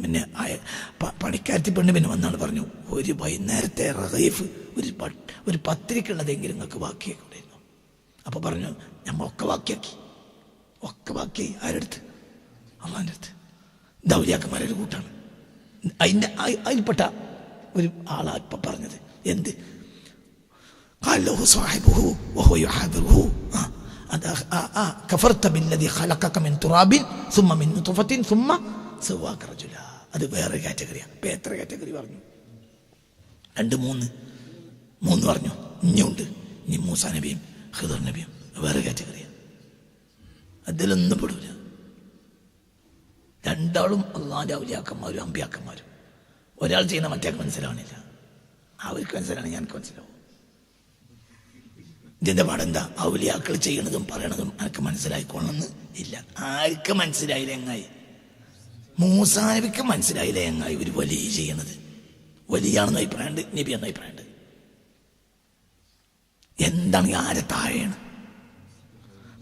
പിന്നെ പണിക്കാരത്തി പെണ്ണ് പിന്നെ വന്നാണ് പറഞ്ഞു, ഒരു വൈകുന്നേരത്തെ റഹീഫ് ഒരു പത്തിരിക്കുള്ളതെങ്കിലും നിങ്ങൾക്ക് ബാക്കിയാക്കിയിരുന്നു. അപ്പോൾ പറഞ്ഞു, നമ്മളൊക്കെ ബാക്കിയാക്കി ആരെടുത്ത്? അള്ളാൻ്റെ അടുത്ത്. ദൗലിയാക്കന്മാരൊരു കൂട്ടാണ്. അതിൽപ്പെട്ട ഒരു ആളാ ഇപ്പം പറഞ്ഞത്. എന്ത്? അത് വേറെ കാറ്റഗറിയാണ്. ഇപ്പം എത്ര കാറ്റഗറി പറഞ്ഞു? 2 3 പറഞ്ഞു. ഇനിയുണ്ട്. ഇനി മൂസാ നബിയും ഖിദർ നബിയും വേറെ കാറ്റഗറിയാണ്. അതിലൊന്നും പെടൂല. രണ്ടാളും അള്ളാന്റെ ഔലിയാക്കന്മാരും അമ്പിയാക്കന്മാരും. ഒരാൾ ചെയ്യുന്ന മറ്റേക്ക് മനസ്സിലാവണില്ല. അവർക്ക് മനസ്സിലാണ്, ഞങ്ങൾക്ക് മനസ്സിലാവും. ഇതിന്റെ പാടെന്താ? ഔലിയാക്കൾ ചെയ്യണതും പറയണതും എനിക്ക് മനസ്സിലായിക്കൊള്ളണമെന്ന് ഇല്ല. ആർക്ക് മനസ്സിലായില്ല എങ്ങായി? മൂസാ നബിക്ക് മനസ്സിലായില്ല എങ്ങായി ഒരു വലിയ ചെയ്യണത്. വലിയാണെന്ന് അഭിപ്രായമുണ്ട്, നബി എന്ന അഭിപ്രായമുണ്ട്. എന്താണ്? ആരെ താഴെയാണ്?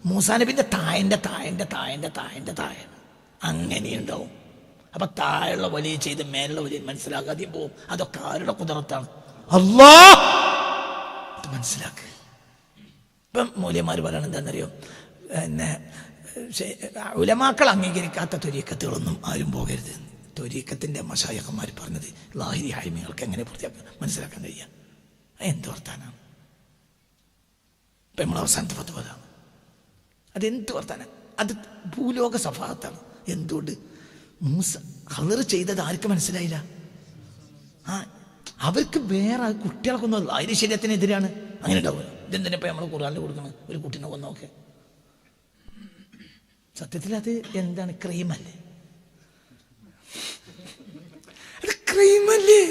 മൂസാ നബിന്റെ താഴെ അങ്ങനെയുണ്ടാവും. അപ്പൊ താഴെയുള്ള വലിയ ചെയ്ത് മേലുള്ള വലിയ മനസ്സിലാക്കാതെയും പോവും. അതൊക്കെ ആരുടെ കുദറത്താണ്? അല്ലാഹ്. അത് മനസ്സിലാക്കുക. ഇപ്പം മൂല്യന്മാർ പറയണത് എന്താണെന്നറിയോ? പിന്നെ ഉലമാക്കൾ അംഗീകരിക്കാത്ത ത്വരീക്കത്തുകളൊന്നും ആരും പോകരുത്. ത്വരീക്കത്തിന്റെ മശായഖന്മാർ പറഞ്ഞത് ലാഹിരി ഹായ്മികൾക്ക് എങ്ങനെ മനസ്സിലാക്കാൻ കഴിയുക? എന്ത് വർത്താനാണ്? ഇപ്പം നമ്മൾ അവസാനത്തെ പത്തുപതാണ്. അതെന്ത് വർത്താനം? അത് ഭൂലോക സഫാഹത്താണ്. എന്തുകൊണ്ട്? ഖദർ ചെയ്തത് ആർക്ക് മനസ്സിലായില്ല? അവർക്ക് വേറെ കുട്ടികൾക്കൊന്നും ലാഹിരി ശരീരത്തിനെതിരാണ്. അങ്ങനെ ഉണ്ടാവുക. ഇതെന്തിനാ ഇപ്പം നമ്മൾ ഖുർആനിൽ കൊടുക്കണം? ഒരു കുട്ടീനെ കൊന്നൊക്കെ സത്യത്തിൽ അത് എന്താണ്? ക്രൈമല്ലേ? അത് ക്രൈമല്ലേ?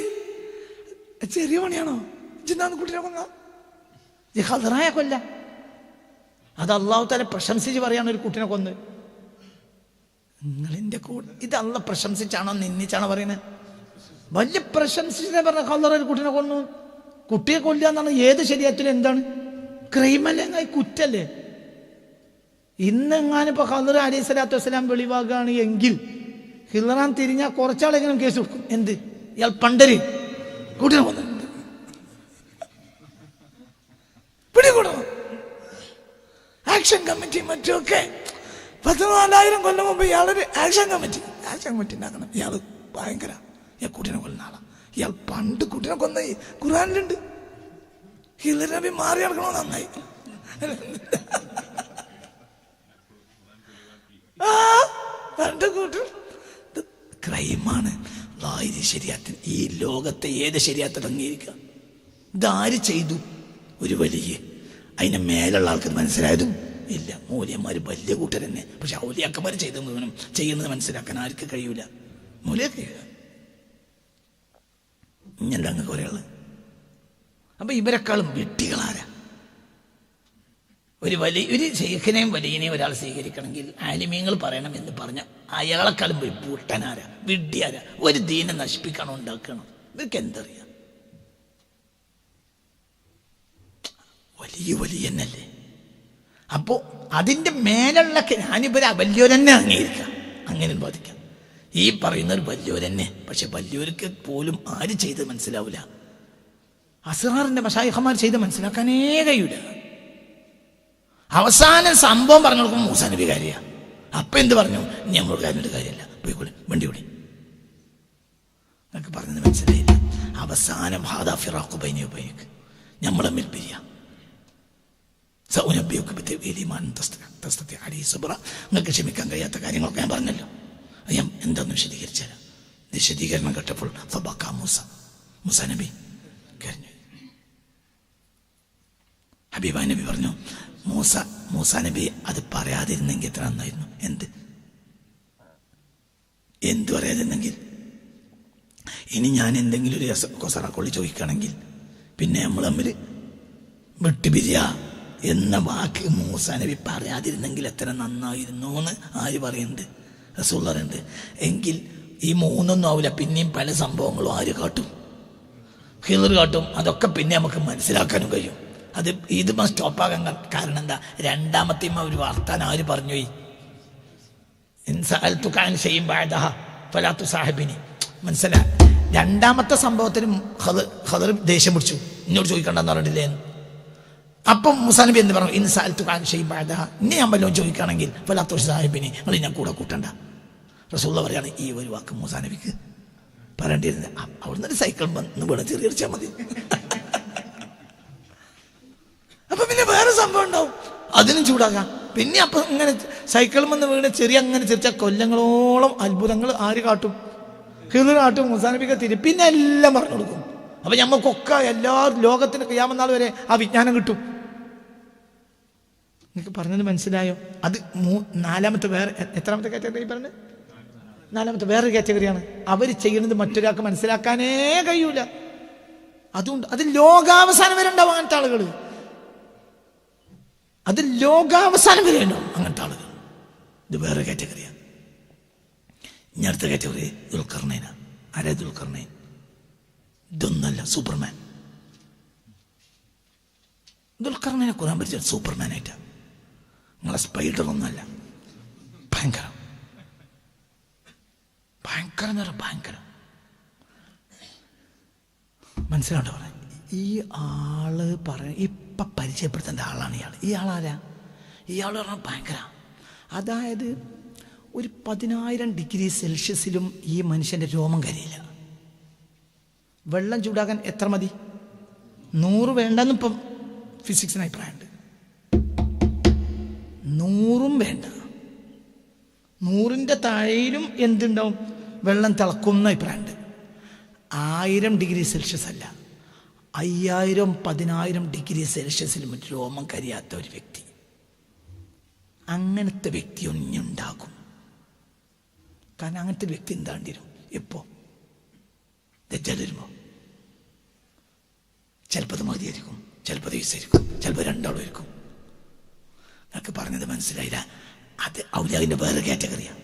ചെറിയ പണിയാണോ? ഇതെന്താണ് കുട്ടീനെ കൊന്ന? ഖദറായ കൊല്ല. അത് അള്ളാഹു തആല പ്രശംസിച്ച് പറയാണ് ഒരു കുട്ടീനെ കൊന്ന്. നിങ്ങളെന്റെ കൂടെ ഇത് അള്ളാഹ് പ്രശംസിച്ചാണോ നിന്ദിച്ചാണോ പറയുന്നത്? വലിയ പ്രശംസിച്ചേ പറഞ്ഞ ഖദർ ഒരു കുട്ടീനെ കൊന്നു. കുട്ടിയെ കൊല്ലുക എന്നാണ് ഏത് ശരീരത്തിലും എന്താണ്? ക്രൈമല്ലേ? കുറ്റല്ലേ? ഇന്നെങ്ങാനിപ്പോ ഖദർ അലൈഹി സ്വലാത്തു വസ്സലാം വെളിവാകുകയാണ് എങ്കിൽ ഹിളറാൻ തിരിഞ്ഞാൽ കുറച്ചാളെങ്കിലും കേസ് കൊടുക്കും. എന്ത്? ഇയാൾ പണ്ടര് കുട്ടീനെ കൊന്നിട്ടുണ്ട്, പിടികൂടണം. ആക്ഷൻ കമ്മിറ്റി മറ്റുമൊക്കെ 14,000 കൊല്ലം മുമ്പ് ഇയാളൊരു ആക്ഷൻ കമ്മിറ്റി ഉണ്ടാക്കണം. ഇയാൾ ഭയങ്കര ഇയാൾ കുട്ടീനെ കൊല്ലുന്ന ആളാ. ഇയാൾ പണ്ട് കുട്ടീനെ കൊന്ന ഖുർആനിലുണ്ട്. ഹിളർ നബി മാറി നടക്കണോ? നന്നായി. ക്രൈമാണ് ലാഹിരി ശരീഅത്തിന്. ഈ ലോകത്തെ ഏത് ശരീഅത്തിൽ അംഗീകരിക്കുക? ഇതാര് ചെയ്തു? ഒരു വലിയ അതിനെ മേലുള്ള ആൾക്കാർ മനസ്സിലായതും ഇല്ല. മൂല്യന്മാർ വലിയ കൂട്ടർ തന്നെ. പക്ഷെ ഔലിയാക്കന്മാർ ചെയ്ത മുഴുവനും ചെയ്യുന്നത് മനസ്സിലാക്കാൻ ആർക്ക് കഴിയൂല. മൂല്യ കഴിയുക ഇങ്ങനെ അങ്ങ് കുറേയുള്ളത്. അപ്പൊ ഇവരെക്കാളും വെട്ടികളാരാ? ഒരു ശൈഖിനെയും വലിയനെയും ഒരാൾ സ്വീകരിക്കണമെങ്കിൽ ആലിമീങ്ങൾ പറയണം എന്ന് പറഞ്ഞ അയാളെക്കാളും ഒരു പൂട്ടനാരാ? വിഡ്ഢിയാരാ? ഒരു ദീനെ നശിപ്പിക്കണോ ഉണ്ടാക്കണം? ഇവർക്ക് എന്തറിയാം? വലിയന്നല്ലേ? അപ്പോ അതിന്റെ മേലുള്ള ഞാനിവരെ വലിയവരെന്നെ അംഗീകരിക്കാം, അങ്ങനെ ബാധിക്കാം. ഈ പറയുന്നവർ വലിയവരെന്നെ. പക്ഷെ വലിയവർക്ക് പോലും ആര് ചെയ്ത് മനസ്സിലാവില്ല. അസ്റാറിന്റെ മശായിഖന്മാർ ചെയ്ത് മനസ്സിലാക്കാനേ കഴിയൂല. അവസാനം സംഭവം പറഞ്ഞു കൊടുക്കുമ്പോൾ മൂസാ നബി കാര്യമാണ്. അപ്പം എന്ത് പറഞ്ഞു? നമ്മൾ കാര്യമായിട്ട് കാര്യമല്ല, പോയിക്കോളി, വണ്ടി ഓടി. എന്നൊക്കെ പറഞ്ഞത് മനസ്സിലായില്ല. അവസാനം ഹാദാ ഫിറാഖു ബൈനി വബൈനക, നമ്മൾ തമ്മിൽ പിരിയാം. നിങ്ങൾക്ക് ക്ഷമിക്കാൻ കഴിയാത്ത കാര്യങ്ങളൊക്കെ ഞാൻ പറഞ്ഞല്ലോ. ഞാൻ എന്താന്ന് വിശദീകരിച്ചാലും വിശദീകരണം കേട്ടപ്പോൾ മൂസാ നബി കരഞ്ഞു. ഹബീബ നബി പറഞ്ഞു, മൂസാ നബി അത് പറയാതിരുന്നെങ്കിൽ എത്ര നന്നായിരുന്നു. എന്ത് പറയാതിരുന്നെങ്കിൽ? ഇനി ഞാൻ എന്തെങ്കിലും ഒരു കൊസറക്കൊള്ളി ചോദിക്കുകയാണെങ്കിൽ പിന്നെ നമ്മൾ തമ്മിൽ വിട്ടുപിരിയ എന്ന വാക്ക് മൂസാ നബി പറയാതിരുന്നെങ്കിൽ എത്ര നന്നായിരുന്നു എന്ന് ആര് പറയുന്നുണ്ട്? റസൂൽ പറയുന്നുണ്ട്. എങ്കിൽ ഈ 3 ആവില്ല, പിന്നെയും പല സംഭവങ്ങളും ആര് കാട്ടും? ഖിളർ കാട്ടും. അതൊക്കെ പിന്നെ നമുക്ക് മനസ്സിലാക്കാനും കഴിയും. അത് ഇത് സ്റ്റോപ്പാകാൻ കാരണം എന്താ? രണ്ടാമത്തെയും ഒരു വർത്താനം ആര് പറഞ്ഞു? ഫലാത്തു സാഹിബിനി. മനസ്സിലായി? രണ്ടാമത്തെ സംഭവത്തിന് ഖദർ ദേഷ്യം പിടിച്ചു, എന്നോട് ചോദിക്കണ്ടെന്ന് പറഞ്ഞില്ലേ. അപ്പം മൂസാ നബി എന്ന് പറഞ്ഞു, ഇൻ സഅൽതു അൻ ഷൈഇൻ ബഅദഹ, ഇനി ഞാൻ വല്ലതും ചോദിക്കുകയാണെങ്കിൽ ഫലാത്തു സാഹിബിനി, നിങ്ങൾ ഞാൻ കൂടെ കൂട്ടണ്ട. റസൂലുള്ളാഹി പറയാണ്, ഈ ഒരു വാക്ക് മൂസാ നബിക്ക് പറയേണ്ടിയിരുന്നത്. അവിടുന്ന് ഒരു സൈക്കിൾ വന്ന് വീണ ചെറിയ മതി. അപ്പൊ പിന്നെ വേറെ സംഭവം ഉണ്ടാവും, അതിനും ചൂടാകാം. പിന്നെ അപ്പൊ ഇങ്ങനെ സൈക്കിൾ വന്ന് വീണ് ചെറിയ അങ്ങനെ ചെറിയ കൊല്ലങ്ങളോളം അത്ഭുതങ്ങൾ ആര് കാട്ടും? ഖിദ്ർ കാട്ടും. മൂസാ നബിക്ക് തിരി പിന്നെ എല്ലാം പറഞ്ഞു കൊടുക്കും. അപ്പൊ ഞമ്മക്കൊക്കെ എല്ലാ ലോകത്തിന് ഖിയാമത്ത് നാൾ വരെ ആ വിജ്ഞാനം കിട്ടും. നിങ്ങൾക്ക് പറഞ്ഞത് മനസ്സിലായോ? അത് നാലാമത്തെ വേറെ എത്രാമത്തെ കാറ്റഗറി പറഞ്ഞത്? നാലാമത്തെ വേറൊരു കാറ്റഗറിയാണ്. അവർ ചെയ്യുന്നത് മറ്റൊരാൾക്ക് മനസ്സിലാക്കാനേ കഴിയൂല. അതുകൊണ്ട് അത് ലോകാവസാനം വരെ ഉണ്ടാവും അങ്ങനത്തെ ആളുകൾ. അത് ലോകാവസാനം വരെ ഉണ്ടാവും അങ്ങനത്തെ ആളുകൾ. ഇത് വേറെ കാറ്റഗറിയാണ്. ഇനി അടുത്ത കാറ്റഗറി ദുൽഖർനൈന. ആരാ ദുൽഖർനൈൻ? ഇതൊന്നല്ല, സൂപ്പർമാൻ. ദുൽഖർനൈനെ ഖുർആൻ പഠിച്ചത് സൂപ്പർമാനായിട്ടാണ്. നിങ്ങളെ സ്പൈഡർ ഒന്നല്ല, ഭയങ്കരം ഭയങ്കരം എന്ന് പറഞ്ഞാൽ ഭയങ്കരം. മനസ്സിലാണ്ടോ പറയാൻ? ഈ ആള് ഇപ്പൊ പരിചയപ്പെടുത്തേണ്ട ആളാണ് ഇയാൾ. ഈ ആളാരാ? ഇയാൾ പറഞ്ഞാൽ ഭയങ്കര. അതായത് ഒരു 10,000 ഡിഗ്രി സെൽഷ്യസിലും ഈ മനുഷ്യന്റെ രോമം കരിയില്ല. വെള്ളം ചൂടാക്കാൻ എത്ര മതി? 100 വേണ്ടെന്ന് ഇപ്പം ഫിസിക്സിന് അഭിപ്രായമുണ്ട്. 100 വേണ്ട, 100ന്റെ താഴെയിലും എന്തുണ്ടാവും? വെള്ളം തിളക്കുന്ന അഭിപ്രായമുണ്ട്. 1000 ഡിഗ്രി സെൽഷ്യസ് അല്ല, 5000 10,000 ഡിഗ്രി സെൽഷ്യസിലും രോമം കരിയാത്ത ഒരു വ്യക്തി. അങ്ങനത്തെ വ്യക്തി ഒന്നുണ്ടാകും. കാരണം അങ്ങനത്തെ വ്യക്തി എന്താണ്ടി വരും? എപ്പോ ദജ്ജാൽ വരുമ്പോ ചിലപ്പോൾ അത് മതിയായിരിക്കും, ചിലപ്പോൾ ദിവസമായിരിക്കും, ചിലപ്പോൾ രണ്ടാളും ആയിരിക്കും. നിങ്ങൾക്ക് പറഞ്ഞത് മനസ്സിലായില്ല? അത് ഔലിയാവിന്റെ വേറെ കാറ്റഗറിയാണ്.